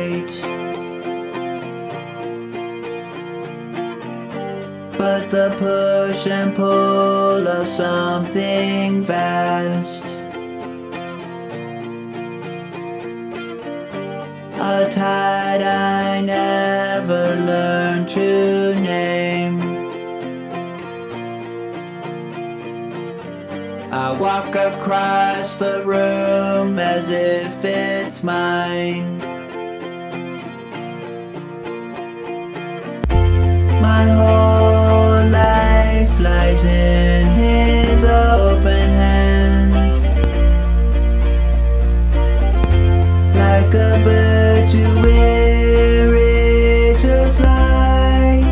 night. But the push and pull of something vast, a tide I never learned to name. I walk across the room as if it's mine. My whole life lies in his open hands, like a bird too weary to fly.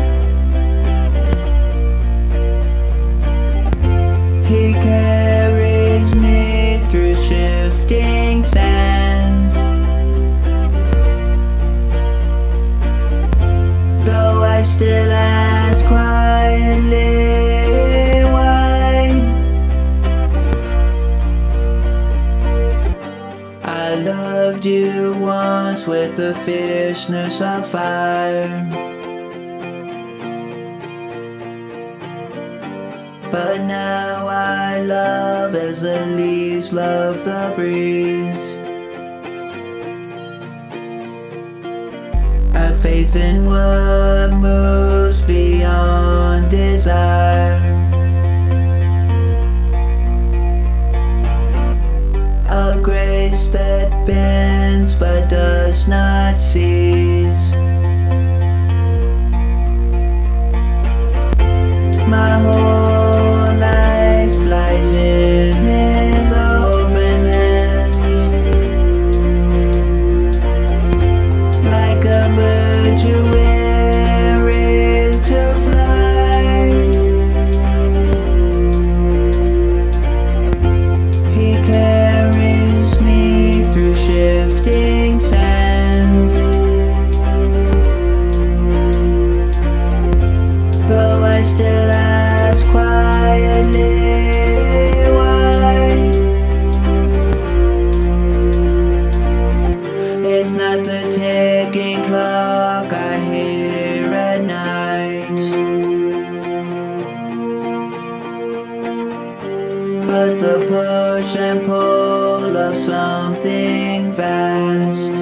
He carries me through shifting sands, though I still ask quietly why. I loved you once with the fierceness of fire, but now I love as the leaves love the breeze. I have faith in what moves beyond desire, a grace that bends but does not cease. My whole life lies in his open hands, like a bird too weary to fly. He carries me through shifting sands, though I still ask quietly why. It's not the ticking clock I hear at night, but the push and pull of something vast.